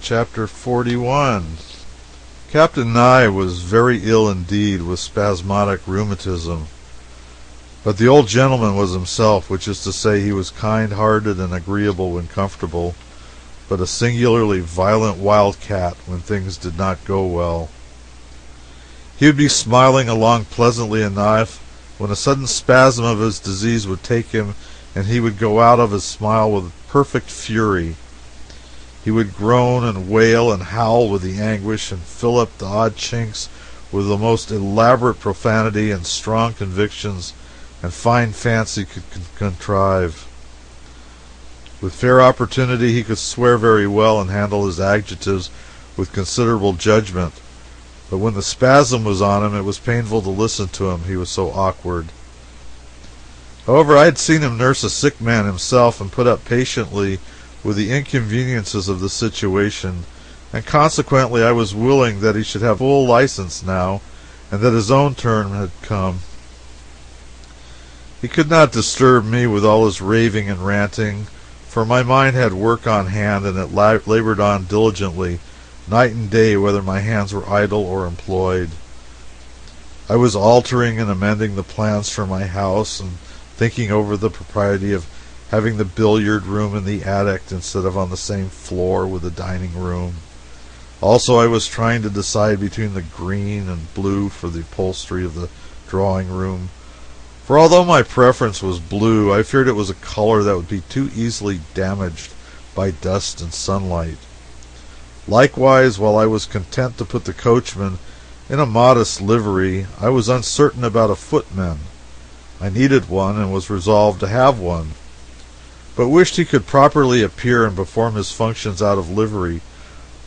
Chapter 41. Captain Nye was very ill indeed with spasmodic rheumatism, but the old gentleman was himself, which is to say he was kind-hearted and agreeable when comfortable, but a singularly violent wildcat when things did not go well. He would be smiling along pleasantly enough when a sudden spasm of his disease would take him, and he would go out of his smile with perfect fury. He would groan and wail and howl with the anguish and fill up the odd chinks with the most elaborate profanity and strong convictions and fine fancy could contrive. With fair opportunity he could swear very well and handle his adjectives with considerable judgment, but when the spasm was on him it was painful to listen to him, he was so awkward. However, I had seen him nurse a sick man himself and put up patiently with the inconveniences of the situation, and consequently I was willing that he should have full license now, and that his own turn had come. He could not disturb me with all his raving and ranting, for my mind had work on hand, and it labored on diligently, night and day, whether my hands were idle or employed. I was altering and amending the plans for my house, and thinking over the propriety of having the billiard room in the attic instead of on the same floor with the dining room. Also, I was trying to decide between the green and blue for the upholstery of the drawing room, for although my preference was blue, I feared it was a color that would be too easily damaged by dust and sunlight. Likewise, while I was content to put the coachman in a modest livery, I was uncertain about a footman. I needed one, and was resolved to have one, but wished he could properly appear and perform his functions out of livery,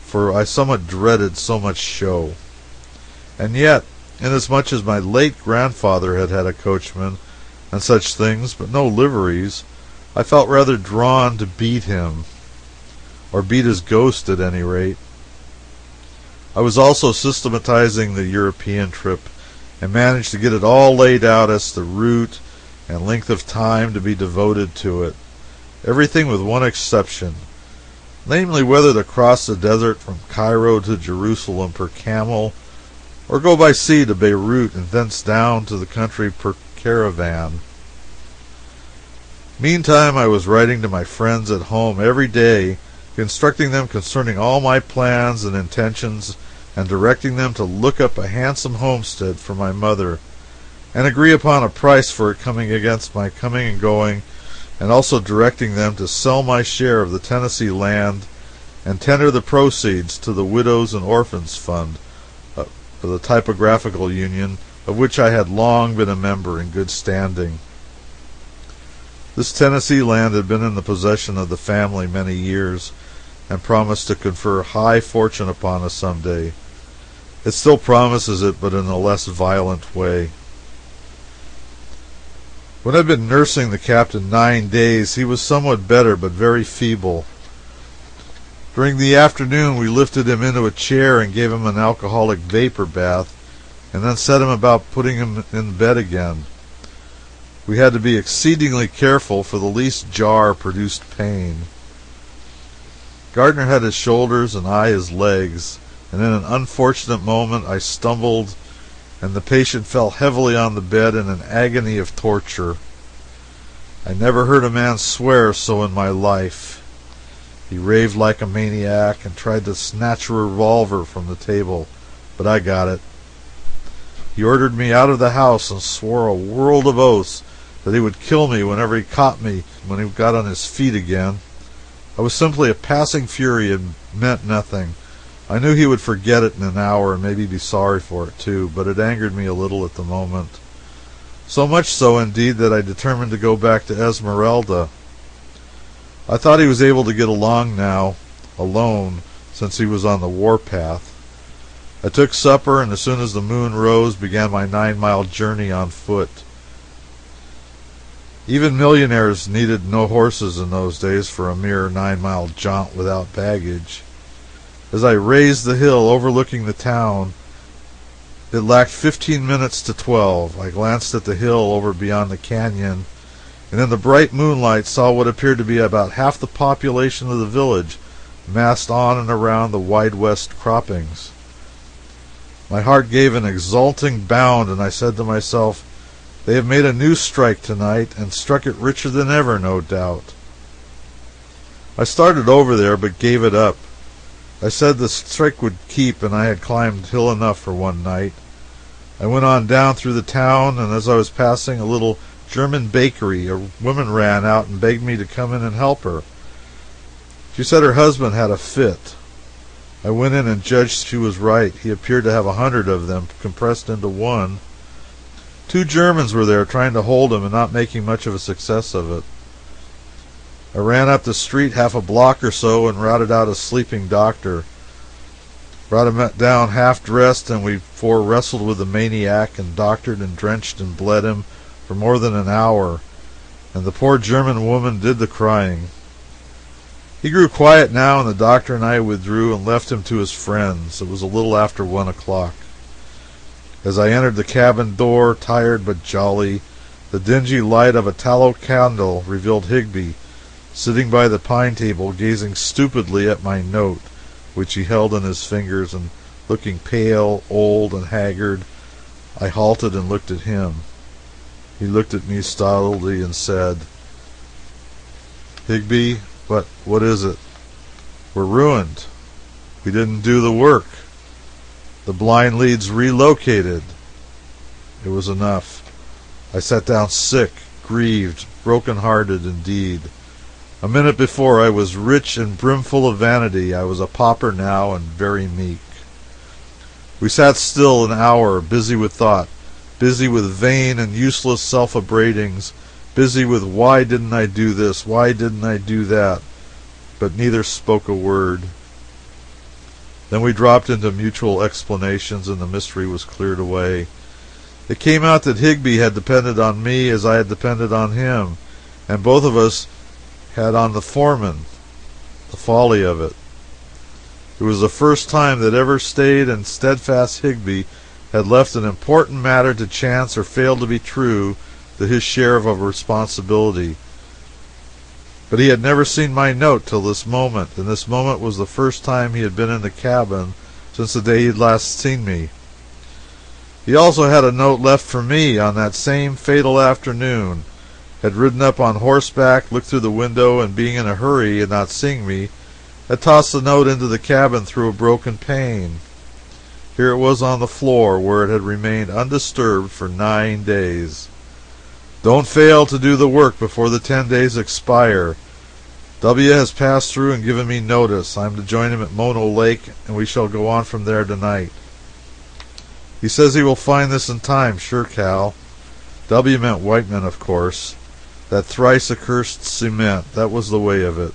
for I somewhat dreaded so much show. And yet, inasmuch as my late grandfather had had a coachman and such things, but no liveries, I felt rather drawn to beat him, or beat his ghost at any rate. I was also systematizing the European trip, and managed to get it all laid out as to the route and length of time to be devoted to it. Everything with one exception, namely whether to cross the desert from Cairo to Jerusalem per camel, or go by sea to Beirut and thence down to the country per caravan. Meantime I was writing to my friends at home every day, instructing them concerning all my plans and intentions, and directing them to look up a handsome homestead for my mother, and agree upon a price for it coming against my coming and going, and also directing them to sell my share of the Tennessee land and tender the proceeds to the Widows and Orphans Fund for the Typographical Union, of which I had long been a member in good standing. This Tennessee land had been in the possession of the family many years, and promised to confer high fortune upon us some day. It still promises it, but in a less violent way. When I had been nursing the captain 9 days, he was somewhat better, but very feeble. During the afternoon we lifted him into a chair and gave him an alcoholic vapor bath, and then set him about putting him in bed again. We had to be exceedingly careful, for the least jar produced pain. Gardner had his shoulders and I his legs, and in an unfortunate moment I stumbled, and the patient fell heavily on the bed in an agony of torture. I never heard a man swear so in my life. He raved like a maniac and tried to snatch a revolver from the table, but I got it. He ordered me out of the house and swore a world of oaths that he would kill me whenever he caught me when he got on his feet again. I was simply a passing fury and meant nothing. I knew he would forget it in an hour and maybe be sorry for it too, but it angered me a little at the moment. So much so, indeed, that I determined to go back to Esmeralda. I thought he was able to get along now, alone, since he was on the warpath. I took supper, and as soon as the moon rose, began my 9-mile journey on foot. Even millionaires needed no horses in those days for a mere 9-mile jaunt without baggage. As I raised the hill overlooking the town, it lacked 15 minutes to 12. I glanced at the hill over beyond the canyon, and in the bright moonlight saw what appeared to be about half the population of the village massed on and around the wide west croppings. My heart gave an exulting bound, and I said to myself, "They have made a new strike tonight, and struck it richer than ever, no doubt." I started over there, but gave it up. I said the strike would keep, and I had climbed hill enough for one night. I went on down through the town, and as I was passing a little German bakery, a woman ran out and begged me to come in and help her. She said her husband had a fit. I went in and judged she was right. He appeared to have 100 of them compressed into one. 2 Germans were there trying to hold him and not making much of a success of it. I ran up the street half a block or so and routed out a sleeping doctor. Brought him down half-dressed, and we 4 wrestled with the maniac and doctored and drenched and bled him for more than an hour, and the poor German woman did the crying. He grew quiet now, and the doctor and I withdrew and left him to his friends. It was a little after 1 o'clock. As I entered the cabin door, tired but jolly, the dingy light of a tallow candle revealed Higbie, sitting by the pine table, gazing stupidly at my note, which he held in his fingers, and looking pale, old, and haggard. I halted and looked at him. He looked at me stolidly and said, "Higbie, what is it? We're ruined. We didn't do the work. The blind lead's relocated." It was enough. I sat down sick, grieved, broken-hearted indeed. A minute before I was rich and brimful of vanity. I was a pauper now, and very meek. We sat still an hour, busy with thought, busy with vain and useless self-upbraidings, busy with why didn't I do this, why didn't I do that, but neither spoke a word. Then we dropped into mutual explanations, and the mystery was cleared away. It came out that Higbie had depended on me as I had depended on him, and both of us had on the foreman. The folly of it. It was the first time that ever staid and steadfast Higbie had left an important matter to chance or failed to be true to his share of a responsibility. But he had never seen my note till this moment, and this moment was the first time he had been in the cabin since the day he had last seen me. He also had a note left for me on that same fatal afternoon, had ridden up on horseback, looked through the window, and being in a hurry and not seeing me, had tossed the note into the cabin through a broken pane. Here it was on the floor, where it had remained undisturbed for 9 days. "Don't fail to do the work before the 10 days expire. W. has passed through and given me notice. I am to join him at Mono Lake, and we shall go on from there tonight. He says he will find this in time, sure, Cal." W. meant Whiteman, of course. That thrice accursed cement, that was the way of it.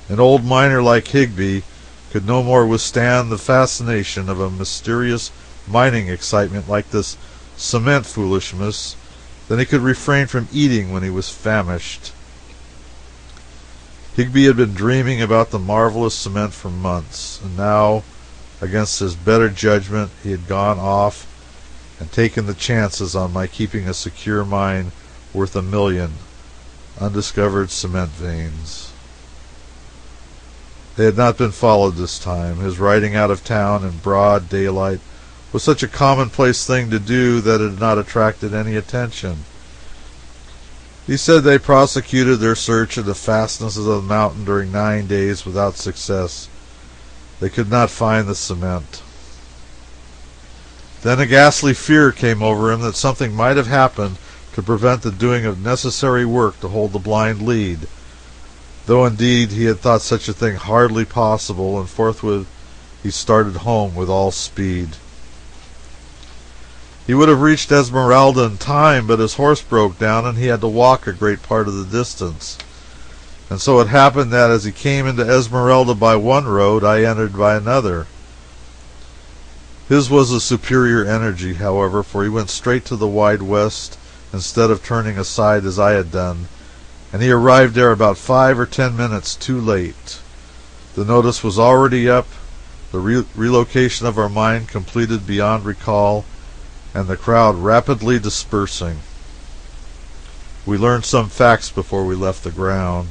An old miner like Higbie could no more withstand the fascination of a mysterious mining excitement like this cement foolishness than he could refrain from eating when he was famished. Higbie had been dreaming about the marvelous cement for months, and now, against his better judgment, he had gone off and taken the chances on my keeping a secure mine worth $1 million, undiscovered cement veins. They had not been followed this time. His riding out of town in broad daylight was such a commonplace thing to do that it had not attracted any attention. He said they prosecuted their search in the fastnesses of the mountain during 9 days without success. They could not find the cement. Then a ghastly fear came over him that something might have happened to prevent the doing of necessary work to hold the blind lead, though indeed he had thought such a thing hardly possible, and forthwith he started home with all speed. He would have reached Esmeralda in time, but his horse broke down, and he had to walk a great part of the distance. And so it happened that as he came into Esmeralda by one road, I entered by another. His was a superior energy, however, for he went straight to the wide west instead of turning aside as I had done, and he arrived there about 5 or 10 minutes too late. The notice was already up, the relocation of our mine completed beyond recall, and the crowd rapidly dispersing. We learned some facts before we left the ground.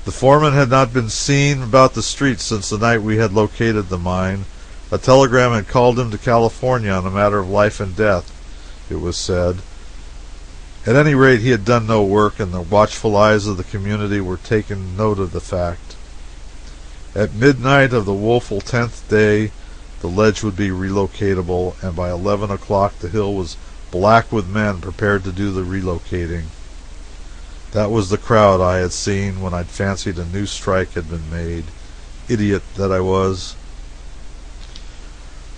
The foreman had not been seen about the streets since the night we had located the mine. A telegram had called him to California on a matter of life and death, it was said. At any rate, he had done no work, and the watchful eyes of the community were taking note of the fact. At midnight of the woeful 10th day, the ledge would be relocatable, and by 11 o'clock the hill was black with men prepared to do the relocating. That was the crowd I had seen when I'd fancied a new strike had been made. Idiot that I was.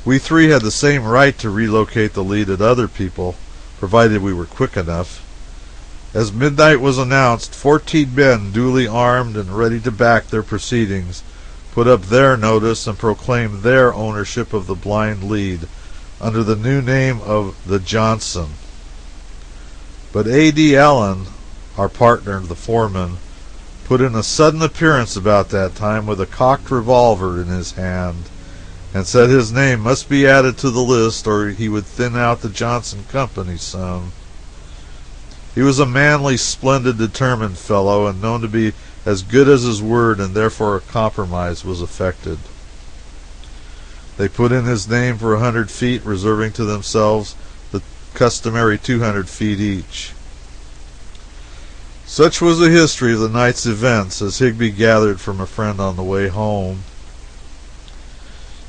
We three had the same right to relocate the lead at other people, provided we were quick enough. As midnight was announced, 14 men, duly armed and ready to back their proceedings, put up their notice and proclaimed their ownership of the blind lead under the new name of the Johnson. But A.D. Allen, our partner, the foreman, put in a sudden appearance about that time with a cocked revolver in his hand, and said his name must be added to the list or he would thin out the Johnson Company some. He was a manly, splendid, determined fellow, and known to be as good as his word, and therefore a compromise was effected. They put in his name for 100 feet, reserving to themselves the customary 200 feet each. Such was the history of the night's events, as Higbie gathered from a friend on the way home.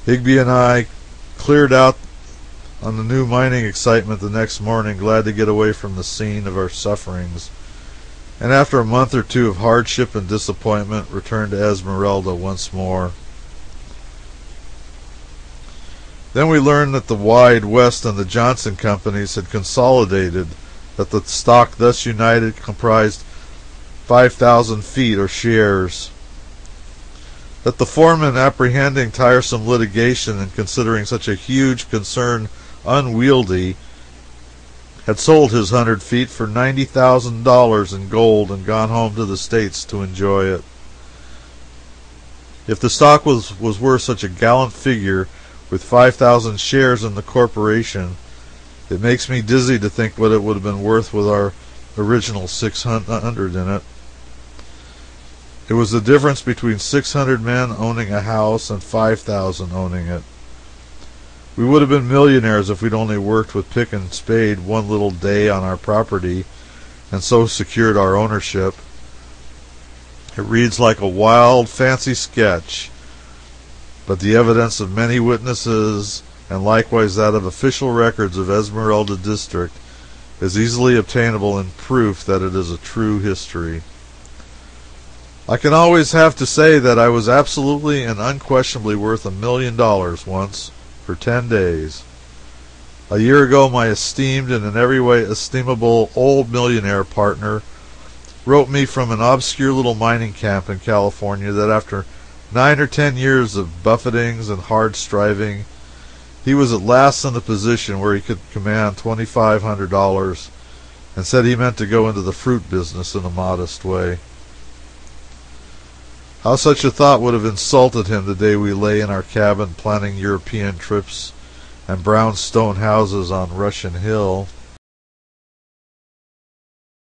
Higbie and I cleared out on the new mining excitement the next morning, glad to get away from the scene of our sufferings, and after a month or two of hardship and disappointment, returned to Esmeralda once more. Then we learned that the Wide West and the Johnson companies had consolidated, that the stock thus united comprised 5,000 feet or shares, that the foreman, apprehending tiresome litigation and considering such a huge concern unwieldy, had sold his 100 feet for $90,000 in gold and gone home to the States to enjoy it. If the stock was worth such a gallant figure, with 5,000 shares in the corporation, it makes me dizzy to think what it would have been worth with our original 600 in it. It was the difference between 600 men owning a house and 5,000 owning it. We would have been millionaires if we'd only worked with pick and spade one little day on our property, and so secured our ownership. It reads like a wild, fancy sketch, but the evidence of many witnesses, and likewise that of official records of Esmeralda District, is easily obtainable in proof that it is a true history. I can always have to say that I was absolutely and unquestionably worth $1 million once, for 10 days. A year ago, my esteemed and in every way estimable old millionaire partner wrote me from an obscure little mining camp in California that after 9 or 10 years of buffetings and hard striving, he was at last in a position where he could command $2,500, and said he meant to go into the fruit business in a modest way. How such a thought would have insulted him the day we lay in our cabin planning European trips and brownstone houses on Russian Hill.